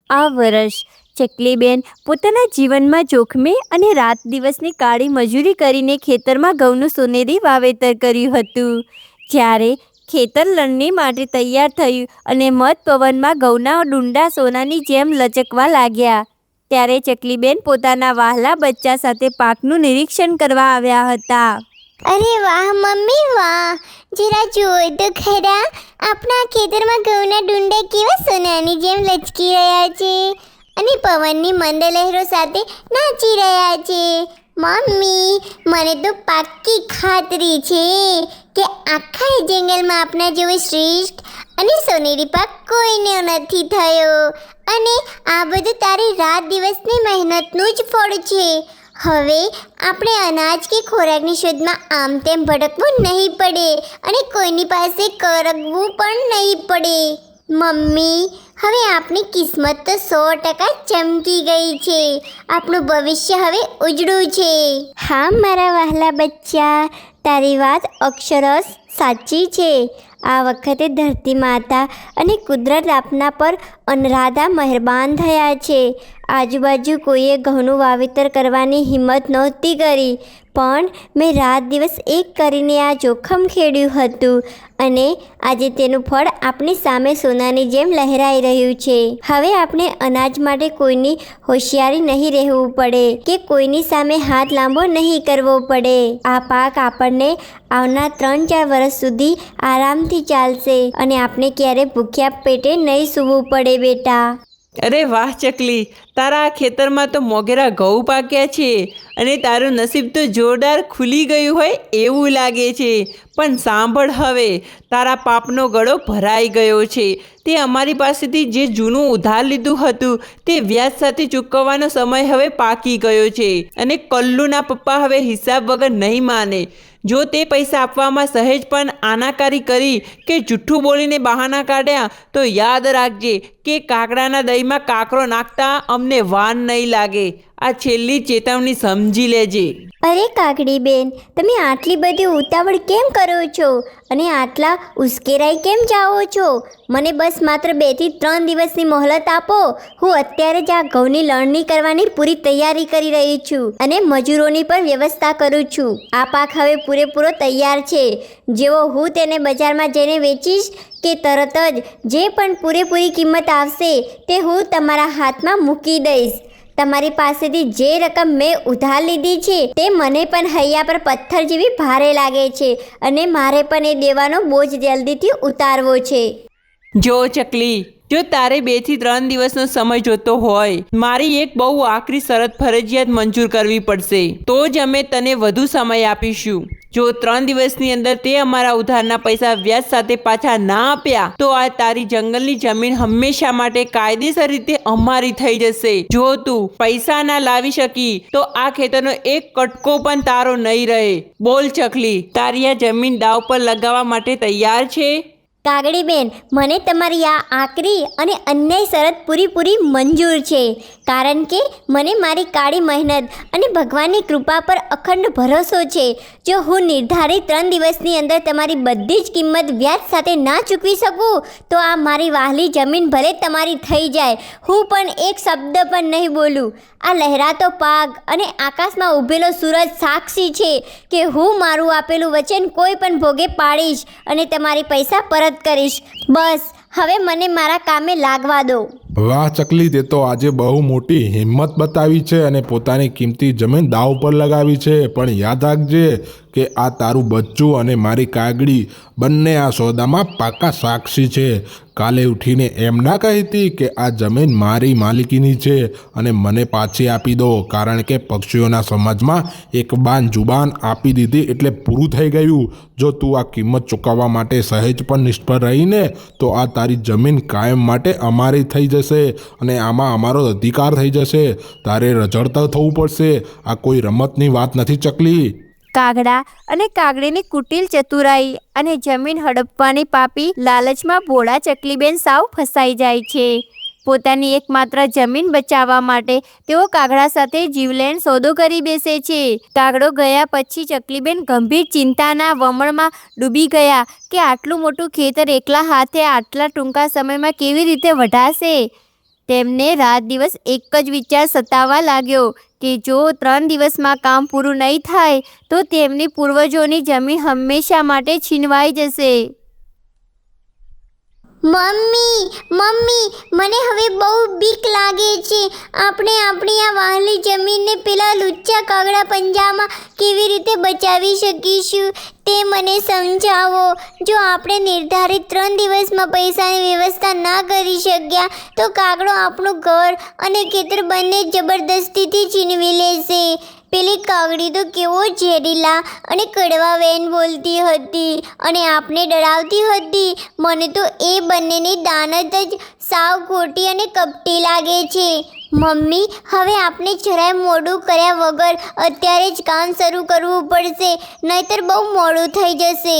આ વર્ષ ચકલીબેન પોતાના જીવનમાં જોખમે અને રાત દિવસની કાળી મજૂરી કરીને ખેતરમાં ઘઉંનું સોનેરી વાવેતર કર્યું હતું. જ્યારે ખેતર લણણી માટે તૈયાર થયું અને મધ પવનમાં ઘઉંના ડુંડા સોનાની જેમ લચકવા લાગ્યા, ત્યારે ચકલીબેન પોતાના વહાલા બચ્ચા સાથે પાકનું નિરીક્ષણ કરવા આવ્યા હતા. અરે વાહ મમ્મી વાહ, જરા જુઓ તો ખરા, આપણા ખેતરમાં ઘઉંના ડુંડા કેવા સોનાની જેમ લચકી રહ્યા છે અને પવનની મંદ લહેરો સાથે નાચી રહ્યા છે. મમ્મી, મને તો પાક્કી ખાતરી છે કે આખા જંગલમાં આપણા જેવો શ્રેષ્ઠ અને સોનેરી પાક કોઈને નથી થયો, અને આ બધું તારી રાત દિવસની મહેનતનું જ ફળ છે. હવે આપણે અનાજ કે ખોરાકની શોધમાં આમ તેમ ભટકવું નહીં પડે અને કોઈની પાસે કરગવું પણ નહીં પડે. મમ્મી, હવે આપણી કિસ્મત તો 100% ચમકી ગઈ છે. આપણું ભવિષ્ય હવે ઉજળું છે. હા મારા વહાલા બચ્ચા, તારી વાત અક્ષરશ સાચી છે. આ વખતે ધરતી માતા અને કુદરત આપના પર અનરાધા મહેરબાન થયા છે. આજુબાજુ કોઈએ ઘઉંનું વાવેતર કરવાની હિંમત નહોતી કરી, પણ મેં રાત દિવસ એક કરીને આ જોખમ ખેડ્યું હતું, અને આજે તેનું ફળ આપણી સામે સોનાની જેમ લહેરાઈ રહ્યું છે. હવે આપણે અનાજ માટે કોઈની હોશિયારી નહીં રહેવું પડે કે કોઈની સામે હાથ લાંબો નહીં કરવો પડે. આ પાક આપણને આવનાર 3-4 વર્ષ સુધી આરામથી ચાલશે અને આપણે ક્યારે ભૂખ્યા પેટે નહીં સૂવું પડે બેટા. અરે વાહ ચકલી, તારા આ ખેતરમાં તો મોગેરા ઘઉં પાક્યા છે અને તારું નસીબ તો જોરદાર ખુલી ગયું હોય એવું લાગે છે. પણ સાંભળ, હવે તારા પાપનો ગળો ભરાઈ ગયો છે. તે અમારી પાસેથી જે જૂનું ઉધાર લીધું હતું તે વ્યાજ સાથે ચૂકવવાનો સમય હવે પાકી ગયો છે, અને કલ્લુના પપ્પા હવે હિસાબ વગર નહીં માને. જો તે પૈસા આપવામાં સહેજ પણ આનાકારી કરી કે જૂઠું બોલીને બહાના કાઢ્યા તો યાદ રાખજે કે કાકડાના દહીંમાં કાકરો નાખતા અમને વાર નહીં લાગે. આ છેલ્લી ચેતવણી સમજી લેજે. અરે કાકડી બેન, તમે આટલી બધી ઉતાવળ કેમ કરો છો અને આટલા ઉશ્કેરાઈ કેમ જાઓ છો? મને બસ માત્ર 2 થી 3 દિવસની મોહલત આપો. હું અત્યારે જ આ ઘઉંની લણણી કરવાની પૂરી તૈયારી કરી રહી છું અને મજૂરોની પણ વ્યવસ્થા કરું છું. આ પાક હવે પૂરેપૂરો તૈયાર છે. જેવો હું તેને બજારમાં જઈને વેચીશ કે તરત જ જે પણ પૂરેપૂરી કિંમત આવશે તે હું તમારા હાથમાં મૂકી દઈશ. તમારી પાસેથી જે રકમ મેં ઉધાર લીધી છે તે મને પણ હૈયા પર પથ્થર જેવી ભારે લાગે છે, અને મારે પણ એ દેવાનો બોજ જલ્દીથી ઉતારવો છે. જો ચકલી, જો તારે 2 થી 3 દિવસનો સમય જોતો હોય, મારી એક બહુ આકરી શરત ફરજિયાત મંજૂર કરવી પડશે, તો જ અમે તને વધુ સમય આપીશું. જો 3 દિવસની અંદર તે અમારા ઉધારના પૈસા વ્યાજ સાથે પાછા ના આપ્યા તો આ તારી જંગલની જમીન હંમેશા માટે કાયદેસર રીતે અમારી થઈ જશે. જો તું પૈસા ના લાવી શકી તો આ ખેતરનો એક કટકો પણ તારો નહીં રહે. બોલ ચકલી, તારી આ જમીન દાવ પર લગાવવા માટે તૈયાર છે? કાગડી બેન, મને તમારી આ આકરી અને અન્યાય શરત પૂરી મંજૂર છે, કારણ કે મને મારી કાળી મહેનત અને ભગવાનની કૃપા પર અખંડ ભરોસો છે. જો હું નિર્ધારિત 3 દિવસની અંદર તમારી બધી જ કિંમત વ્યાજ સાથે ના ચૂકવી શકું તો આ મારી વહાલી જમીન ભલે તમારી થઈ જાય, હું પણ એક શબ્દ પણ નહીં બોલું. આ લહેરાતો પાક અને આકાશમાં ઊભેલો સૂરજ સાક્ષી છે કે હું મારું આપેલું વચન કોઈ પણ ભોગે પાડીશ અને તમારી પૈસા પરત કરીશ. બસ હવે મને મારા કામે લાગવા દો. વાહ ચકલી, તે તો આજે બહુ મોટી હિંમત બતાવી છે અને પોતાની કિંમતી જમીન દાવ પર લગાવી છે. પણ યાદ રાખજે કે આ તારું બચ્ચું અને મારી કાગડી બંને આ સોદામાં પાકા સાક્ષી છે. કાલે ઉઠીને એમ ના કહેતી કે આ જમીન મારી માલિકીની છે અને મને પાછી આપી દો, કારણ કે પક્ષીઓના સમાજમાં એક બાન જુબાન આપી દીધી એટલે પૂરું થઈ ગયું. જો તું આ કિંમત ચૂકવવા માટે સહેજ પણ નિષ્ફળ રહીને તો આ તારી જમીન કાયમ માટે અમારી થઈ જશે અને આમાં અમારો અધિકાર થઈ જશે. તારે રજળતા થવું પડશે. આ કોઈ રમતની વાત નથી ચકલી. કાગડા અને કાગડીની કુટિલ ચતુરાઈ અને જમીન હડપવાની પાપી લાલચમાં ભોળા ચકલીબેન સાવ ફસાઈ જાય છે. પોતાની એકમાત્ર જમીન બચાવવા માટે તેઓ કાગડા સાથે જીવલેણ સોદો કરી બેસે છે. કાગડો ગયા પછી ચકલીબેન ગંભીર ચિંતાના વમળમાં ડૂબી ગયા કે આટલું મોટું ખેતર એકલા હાથે આટલા ટૂંકા સમયમાં કેવી રીતે વઢાશે. તેમને રાત દિવસ એક જ વિચાર સતાવવા લાગ્યો કે જો 3 દિવસમાં કામ પૂરું નહીં થાય તો તેમની પૂર્વજોની જમીન હંમેશા માટે છીનવાઈ જશે. મમ્મી મમ્મી મને હવે બહુ બીક લાગે છે. આપણે આપણી આ વહાલી જમીનને પેલા લુચ્ચા કાગડા પંજામાં કેવી રીતે બચાવી શકીશું તે મને સમજાવો. જો આપણે નિર્ધારિત 3 દિવસમાં પૈસાની વ્યવસ્થા ના કરી શક્યા તો કાગડો આપણું ઘર અને ખેતર બંને જબરદસ્તીથી છીનવી લેશે. પેલી કાગડી તો કેવો ઝેરીલા અને કડવા વેન બોલતી હતી અને આપને ડરાવતી હતી. મને તો એ બંનેની દાનત જ સાવ ખોટી અને કપટી લાગે છે. મમ્મી હવે આપણે જરાય મોડું કર્યા વગર અત્યારે જ કામ શરૂ કરવું પડશે, નહીતર બહુ મોડું થઈ જશે.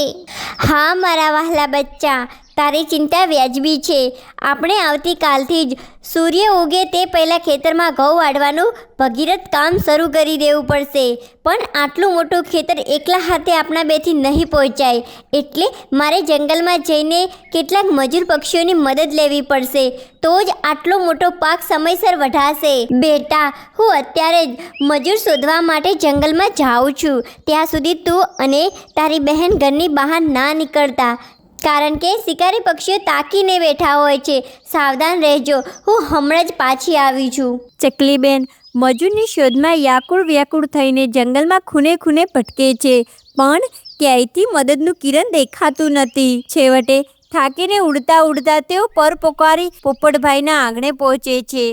હા મારા વહાલા બચ્ચા, તારી ચિંતા વ્યાજબી છે. આપણે આવતીકાલથી જ સૂર્ય ઉગે તે પહેલાં ખેતરમાં ઘઉં વાઢવાનું ભગીરથ કામ શરૂ કરી દેવું પડશે. પણ આટલું મોટું ખેતર એકલા હાથે આપણા બેથી નહીં પહોંચાય, એટલે મારે જંગલમાં જઈને કેટલાક મજૂર પક્ષીઓની મદદ લેવી પડશે, તો જ આટલો મોટો પાક સમયસર વઢાશે. બેટા, હું અત્યારે જ મજૂર શોધવા માટે જંગલમાં જાઉં છું. ત્યાં સુધી તું અને તારી બહેન ઘરની બહાર ના નીકળતા, કારણ કે શિકારી પક્ષીઓ તાકીને બેઠા હોય છે. સાવધાન રહેજો. હું હમણાં જ પાછી આવી છું. ચકલીબેન મજૂરની શોધમાં વ્યાકુળ વ્યાકુળ થઈને જંગલમાં ખૂને ખૂને ભટકે છે, પણ ક્યાંયથી મદદનું કિરણ દેખાતું નથી. છેવટે થાકીને ઉડતા ઉડતા તેઓ પર પોકારી પોપટભાઈના આંગણે પહોંચે છે.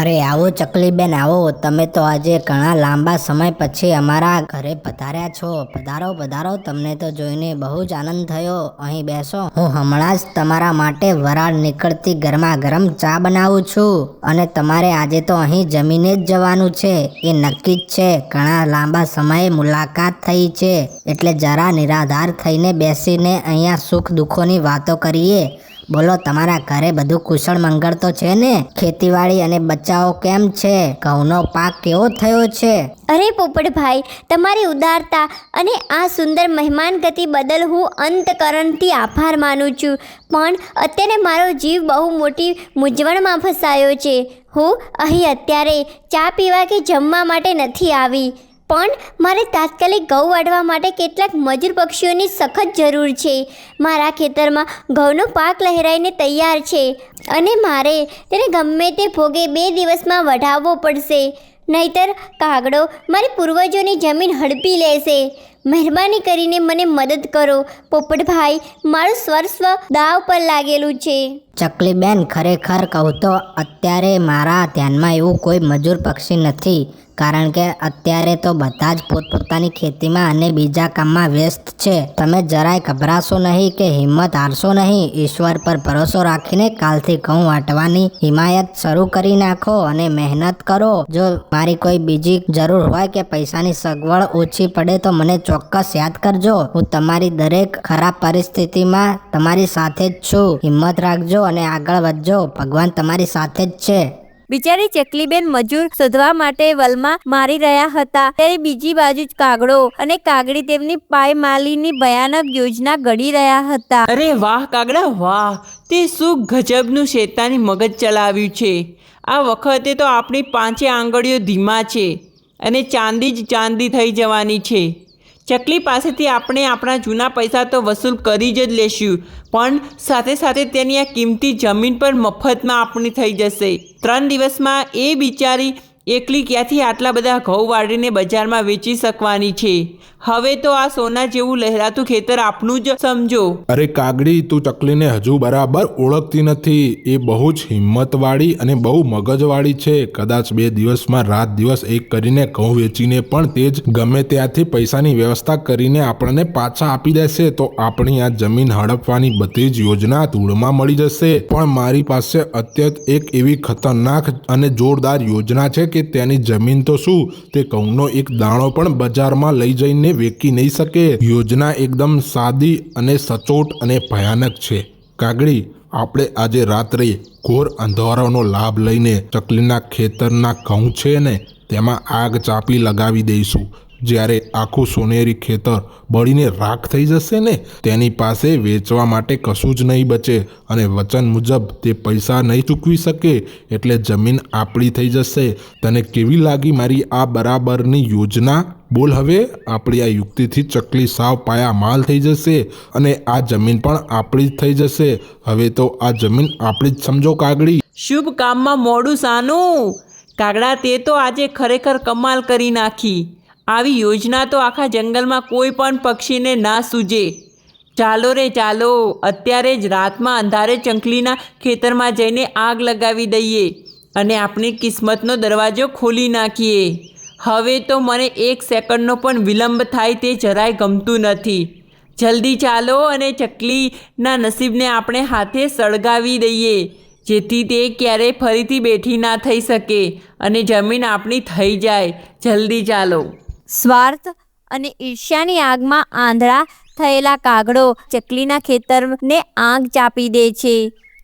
અરે આવો ચકલીબેન આવો, તમે તો આજે ઘણા લાંબા સમય પછી અમારા ઘરે પધાર્યા છો. પધારો પધારો, તમને તો જોઈને બહુ જ આનંદ થયો. અહીં બેસો. હું હમણાં જ તમારા માટે વરાળ નીકળતી ગરમા ગરમ ચા બનાવું છું. અને તમારે આજે તો અહીં જમીને જ જવાનું છે, એ નક્કી જ છે. ઘણા લાંબા સમયે મુલાકાત થઈ છે, એટલે જરા નિરાધાર થઈને બેસીને અહીંયા સુખ દુઃખોની વાતો કરીએ. બોલો, તમારા ઘરે બધું કુશળ મંગળ તો છે ને? ખેતીવાડી અને બચ્ચાઓ કેમ છે? ઘઉંનો પાક કેવો થયો છે? અરે પોપટભાઈ, તમારી ઉદારતા અને આ સુંદર મહેમાન ગતિ બદલ હું અંતકરણથી આભાર માનું છું. પણ અત્યારે મારો જીવ બહુ મોટી મૂંઝવણમાં ફસાયો છે. હું અહીં અત્યારે ચા પીવા કે જમવા માટે નથી આવી, પણ મારે તાત્કાલિક ઘઉં વાઢવા માટે કેટલાક મજૂર પક્ષીઓની સખત જરૂર છે. મારા ખેતરમાં ઘઉંનો પાક લહેરાઈને તૈયાર છે અને મારે તેને ગમે તે ભોગે 2 દિવસમાં વઢાવવો પડશે, નહીતર કાગડો મારી પૂર્વજોની જમીન હડપી લેશે. મહેરબાની કરીને મને મદદ કરો પોપટભાઈ, મારું સર્વસ્વ દાવ પર લાગેલું છે. ચકલીબેન, ખરેખર કહું તો અત્યારે મારા ધ્યાનમાં એવું કોઈ મજૂર પક્ષી નથી, કારણ કે અત્યારે તો બધા જ પોતપોતાની ખેતીમાં અને બીજા કામમાં વ્યસ્ત છે. તમે જરાય ગભરાશો નહીં કે હિંમત હારશો નહીં. ઈશ્વર પર ભરોસો રાખીને કાલથી ઘઉં વાટવાની હિમાયત શરૂ કરી નાખો અને મહેનત કરો. જો મારી કોઈ બીજી જરૂર હોય કે પૈસાની સગવડ ઓછી પડે તો મને ચોક્કસ યાદ કરજો. હું તમારી દરેક ખરાબ પરિસ્થિતિમાં તમારી સાથે જ છું. હિંમત રાખજો અને આગળ વધજો. ભગવાન તમારી સાથે જ છે. બિચારી ચકલીબેન મજૂર શોધવા માટે વલમાં મારી રહ્યા હતા, ત્યારે બીજી બાજુ જ કાગડો અને કાગડી તેમની પાયમાલીની ભયાનક યોજના ઘડી રહ્યા હતા. અરે વાહ કાગડા વાહ, તે શું ગજબનું શેતાની મગજ ચલાવ્યું છે. આ વખતે તો આપણી 5 આંગળીઓ ધીમા છે અને ચાંદી જ ચાંદી થઈ જવાની છે. ચકલી પાસેથી આપણે આપણા જૂના પૈસા તો વસૂલ કરી જ લેશું, પણ સાથે સાથે તેની આ કિંમતી જમીન પર મફતમાં આપણી થઈ જશે. 3 દિવસમાં એ બિચારી એકલી ક્યાંથી આટલા બધા ઘઉં વાળીને બજારમાં વેચી શકવાની છે? હવે તો આ સોના જેવું લહેરાતું ખેતર આપણું જ સમજો. અરે કાગડી, તું ચકલીને હજુ બરાબર ઓળખતી નથી. એ બહુ જ હિંમતવાળી અને બહુ મગજવાળી છે. કદાચ 2 દિવસમાં રાત દિવસ એક કરીને ઘઉં વેચીને પણ તે જ ગમે ત્યાંથી પૈસાની વ્યવસ્થા કરીને આપણને પાછા આપી દેશે. તો આપણી આ જમીન હડપવાની બધી જ યોજના ધૂળમાં મળી જશે. પણ મારી પાસે અત્યંત એક એવી ખતરનાક અને જોરદાર યોજના છે કે તેની જમીન તો શું, તે ઘઉંનો એક દાણો પણ બજારમાં લઈ જઈને વેચી નહીં શકે. યોજના એકદમ સાદી અને સચોટ અને ભયાનક છે. કાગડી, આપણે આજે રાત્રે ઘોર અંધારાનો લાભ લઈને ચકલીના ખેતરના ઘઉં છે ને તેમાં આગ ચાપી લગાવી દઈશું જ્યારે આખું સોનેરી ખેતર બળીને રાખ થઈ જશે ને, તેની પાસે વેચવા માટે કશું જ નહીં બચે અને વચન મુજબ તે પૈસા નહીં ચૂકવી શકે, એટલે જમીન આપણી થઈ જશે. તને કેવી લાગી મારી આ બરાબરની યોજના? બોલ હવે, આપણી આ યુક્તિથી ચકલી સાવ પાયા માલ થઈ જશે અને આ જમીન પણ આપણી જ થઈ જશે. હવે તો આ જમીન આપણી જ સમજો કાગડી. શુભ કામમાં મોડું સાનું. કાગડા, તે તો આજે ખરેખર કમાલ કરી નાખી. આવી યોજના તો આખા જંગલમાં કોઈ પણ પક્ષીને ના સૂજે. ચાલો રે ચાલો, અત્યારે જ રાતમાં અંધારે ચકલીના ખેતરમાં જઈને આગ લગાવી દઈએ અને આપણી કિસ્મતનો દરવાજો ખોલી નાખીએ. હવે તો મને 1 સેકન્ડનો પણ વિલંબ થાય તે જરાય ગમતું નથી. જલ્દી ચાલો અને ચકલીના નસીબને આપણે હાથે સળગાવી દઈએ, જેથી તે ક્યારેય ફરીથી બેઠી ના થઈ શકે અને જમીન આપણી થઈ જાય. જલ્દી ચાલો. સ્વાર્થ અને ઈર્ષ્યાની આગમાં આંધળા થયેલા કાગડો ચકલીના ખેતરને આગ ચાપી દે છે.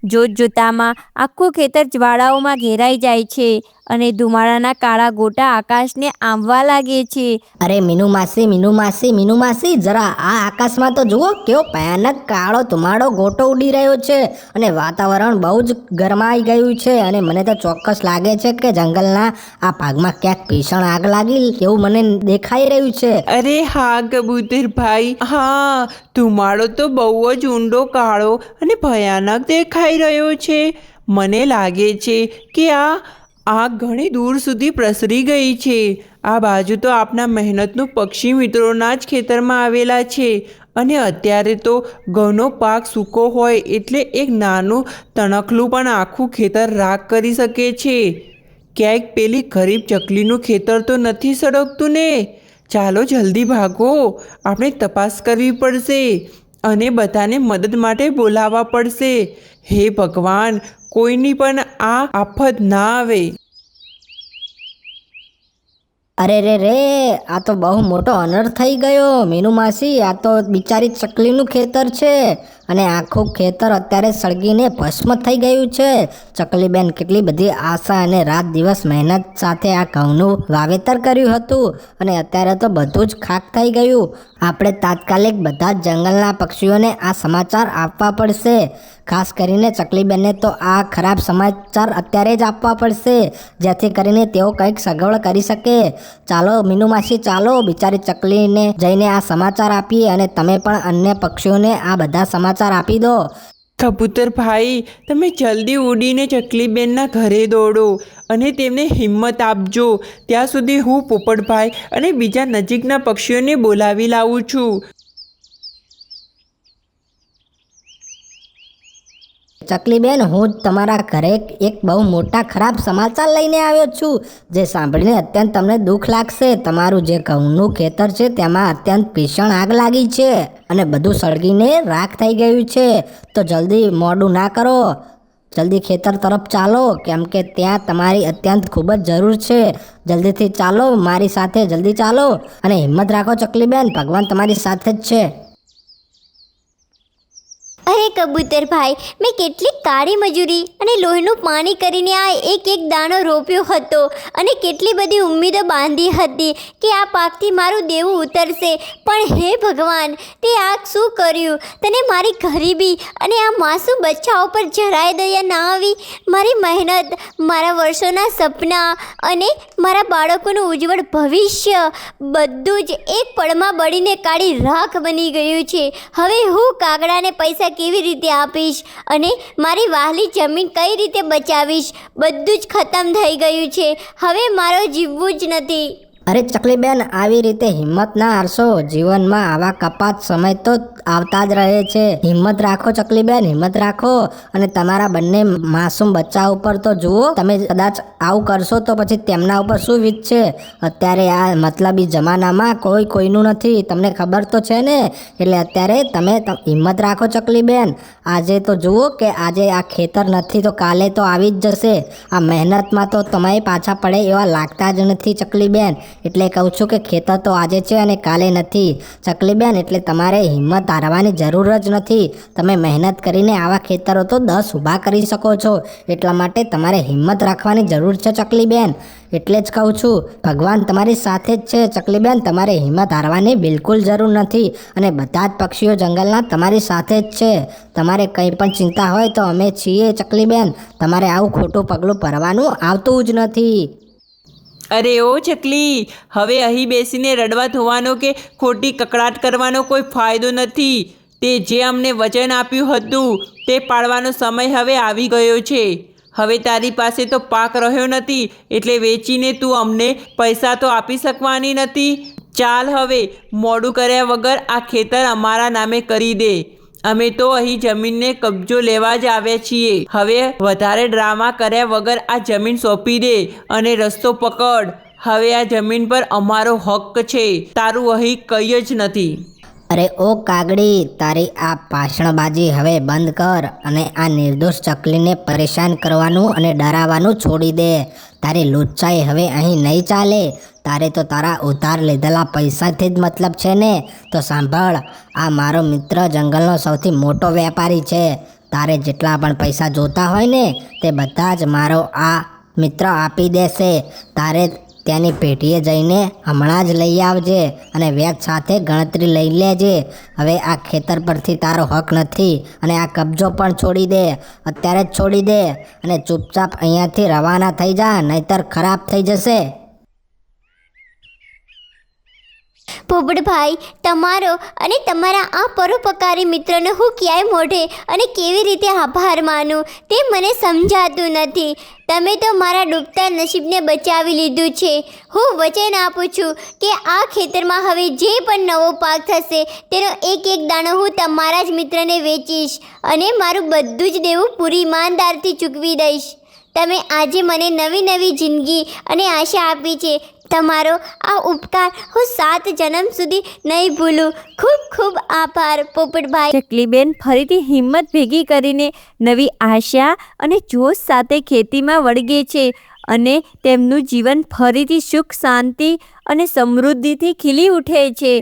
જોતજોતામાં આખું ખેતર જ્વાળાઓમાં ઘેરાઈ જાય છે અને ધુમાડાના કાળા ગોટા આકાશને આંબવા લાગે છે. અરે મીનુ માસી, જરા આ આકાશમાં તો જુઓ, કેવો ભયાનક કાળો ધુમાડો ગોટો ઉડી રહ્યો છે અને વાતાવરણ બહુ જ ગરમાઈ ગયું છે અને મને તો ચોક્કસ લાગે છે કે જંગલના આ ભાગમાં ક્યાંક ભીષણ આગ લાગી એવું મને દેખાઈ રહ્યું છે. અરે હા કબૂતરભાઈ, હા, ધુમાડો તો બહુ જ ઊંડો, કાળો અને ભયાનક દેખાઈ રહ્યો છે. મને લાગે છે કે આગ ઘણી દૂર સુધી પ્રસરી ગઈ છે. આ બાજુ તો આપણા મહેનતનું પક્ષી મિત્રોના જ ખેતરમાં આવેલા છે અને અત્યારે તો ઘઉંનો પાક સૂકો હોય એટલે એક નાનું તણખલું પણ આખું ખેતર રાખ કરી શકે છે. ક્યાંક પેલી ગરીબ ચકલીનું ખેતર તો નથી સળગતું ને? ચાલો જલ્દી ભાગો, આપણે તપાસ કરવી પડશે અને બધાને મદદ માટે બોલાવવા પડશે. હે ભગવાન, કોઈની પણ આ આફત ના આવે. અરે રે, આ તો બહુ મોટો અનર્થ થઈ ગયો મીનુ માસી. આ તો બિચારી ચકલીનું ખેતર છે અને આખું ખેતર અત્યારે સળગીને ભસ્મ થઈ ગયું છે. ચકલીબેન કેટલી બધી આશા અને રાત દિવસ મહેનત સાથે આ ઘઉંનું વાવેતર કર્યું હતું અને અત્યારે તો બધું જ ખાક થઈ ગયું. આપણે તાત્કાલિક બધા જ જંગલના પક્ષીઓને આ સમાચાર આપવા પડશે. ખાસ કરીને ચકલીબેનને તો આ ખરાબ સમાચાર અત્યારે જ આપવા પડશે, જેથી કરીને તેઓ કંઈક સગવડ કરી શકે. ચાલો મીનુ માસી, ચાલો બિચારી ચકલીને જઈને આ સમાચાર આપીએ અને તમે પણ અન્ય પક્ષીઓને આ બધા સમાચાર આપી દો. કબૂતરભાઈ, તમે જલ્દી ઉડીને ચકલીબેનના ઘરે દોડો અને તેમને હિંમત આપજો. ત્યાં સુધી હું પોપટભાઈ અને બીજા નજીકના પક્ષીઓને બોલાવી લાવું છું. ચકલીબેન, હું જ તમારા ઘરે એક બહુ મોટા ખરાબ સમાચાર લઈને આવ્યો છું, જે સાંભળીને અત્યંત તમને દુઃખ લાગશે. તમારું જે ઘઉંનું ખેતર છે તેમાં અત્યંત ભીષણ આગ લાગી છે અને બધું સળગીને રાખ થઈ ગયું છે. તો જલ્દી મોડું ના કરો, જલ્દી ખેતર તરફ ચાલો, કેમ કે ત્યાં તમારી અત્યંત ખૂબ જ જરૂર છે. જલ્દીથી ચાલો મારી સાથે, જલ્દી ચાલો અને હિંમત રાખો ચકલીબેન, ભગવાન તમારી સાથે જ છે. અરે કબૂતરભાઈ, મેં કેટલી કાળી મજૂરી અને લોહીનું પાણી કરીને આ એક દાણો રોપ્યો હતો અને કેટલી બધી ઉમ્મીદો બાંધી હતી કે આ પાકથી મારું દેવું ઉતરશે. પણ હે ભગવાન, તે આ શું કર્યું? તને મારી ગરીબી અને આ માસૂમ બચ્ચાઓ પર જરાય દયા ના આવી? મારી મહેનત, મારા વર્ષોના સપના અને મારા બાળકોનું ઉજ્જવળ ભવિષ્ય બધું જ એક પળમાં બળીને કાળી રાખ બની ગયું છે. હવે હું કાગડાને પૈસા કેવી રીતે આપીશ અને મારી વહાલી જમીન કઈ રીતે બચાવીશ? બધું જ ખતમ થઈ ગયું છે. હવે મારો જીવવું જ નથી. અરે ચકલીબેન, આવી રીતે હિંમત ના હારશો. જીવનમાં આવા કપાત સમય તો આવતા જ રહે છે. હિંમત રાખો ચકલીબેન, હિંમત રાખો. અને તમારા બંને માસૂમ બચ્ચા ઉપર તો જુઓ, તમે કદાચ આવું કરશો તો પછી તેમના ઉપર શું વીતશે? અત્યારે આ મતલબી જમાનામાં કોઈ કોઈનું નથી, તમને ખબર તો છે ને? એટલે અત્યારે તમે હિંમત રાખો ચકલીબેન. આજે તો જુઓ કે આજે આ ખેતર નથી તો કાલે તો આવી જ જશે. આ મહેનતમાં તો તમે પાછા પડે એવા લાગતા જ નથી ચકલીબેન. એટલે કહું છું કે ખેતર તો આજે છે અને કાલે નથી ચકલીબેન. એટલે તમારે હિંમત હારવાની જરૂર જ નથી. તમે મહેનત કરીને આવા ખેતરો તો 10 ઊભા કરી શકો છો. એટલા માટે તમારે હિંમત રાખવાની જરૂર છે ચકલીબેન. એટલે જ કહું છું ભગવાન તમારી સાથે જ છે ચકલીબેન. તમારે હિંમત હારવાની બિલકુલ જરૂર નથી અને બધા જ પક્ષીઓ જંગલના તમારી સાથે જ છે. તમારે કંઈ પણ ચિંતા હોય તો અમે છીએ ચકલીબેન. તમારે આવું ખોટું પગલું ભરવાનું આવતું જ નથી. અરે ઓ ચકલી, હવે અહીં બેસીને રડવા ધોવાનો કે ખોટી કકડાટ કરવાનો કોઈ ફાયદો નથી. તે જે અમને વચન આપ્યું હતું તે પાળવાનો સમય હવે આવી ગયો છે. હવે તારી પાસે તો પાક રહ્યો નથી, એટલે વેચીને તું અમને પૈસા તો આપી શકવાની નથી. ચાલ હવે મોડું કર્યા વગર આ ખેતર અમારા નામે કરી દે. અમે તો અહીં જમીનને કબજો લેવા જ આવ્યા છીએ. હવે વધારે ડ્રામા કર્યા વગર આ જમીન સોંપી દે અને રસ્તો પકડ. હવે આ જમીન પર અમારો હક છે, તારું અહીં કંઈ જ નથી. અરે ઓ કાગડી, તારી આ ભાષણબાજી હવે બંધ કર અને આ નિર્દોષ ચકલીને પરેશાન કરવાનું અને ડરાવવાનું છોડી દે. તારી લુચ્ચાઈ હવે અહીં નહીં ચાલે. તારે તો તારા ઉધાર લીધેલા પૈસાથી જ મતલબ છે ને. તો સાંભળ, આ મારો મિત્ર જંગલનો સૌથી મોટો વેપારી છે. તારે જેટલા પણ પૈસા જોતા હોય ને તે બધા જ મારો આ મિત્ર આપી દેશે. તારે ત્યાંની પેઢીએ જઈને હમણાં જ લઈ આવજે અને વ્યાજ સાથે ગણતરી લઈ લેજે. હવે આ ખેતર પરથી તારો હક નથી અને આ કબજો પણ છોડી દે. અત્યારે જ છોડી દે અને ચૂપચાપ અહીંયાથી રવાના થઈ જા, નહીતર ખરાબ થઈ જશે. પોપટભાઈ, તમારો અને તમારા આ પરોપકારી મિત્રનો હું ક્યાંય મોઢે અને કેવી રીતે આભાર માનું તે મને સમજાતું નથી. તમે તો મારા ડૂબતા નસીબને બચાવી લીધું છે. હું વચન આપું છું કે આ ખેતરમાં હવે જે પણ નવો પાક થશે તેનો એક એક દાણો હું તમારા જ મિત્રને વેચીશ અને મારું બધું જ દેવું પૂરી ઈમાનદારથી ચૂકવી દઈશ. તમે આજે મને નવી નવી જિંદગી અને આશા આપી છે. તમારો આ ઉપકાર હું 7 જન્મ સુધી નહીં ભૂલું. ખૂબ ખૂબ આભાર પોપટભાઈ. ચકલીબેન ફરીથી હિંમત ભેગી કરીને નવી આશા અને જોશ સાથે ખેતીમાં વળગે છે અને તેમનું જીવન ફરીથી સુખ શાંતિ અને સમૃદ્ધિથી ખીલી ઉઠે છે.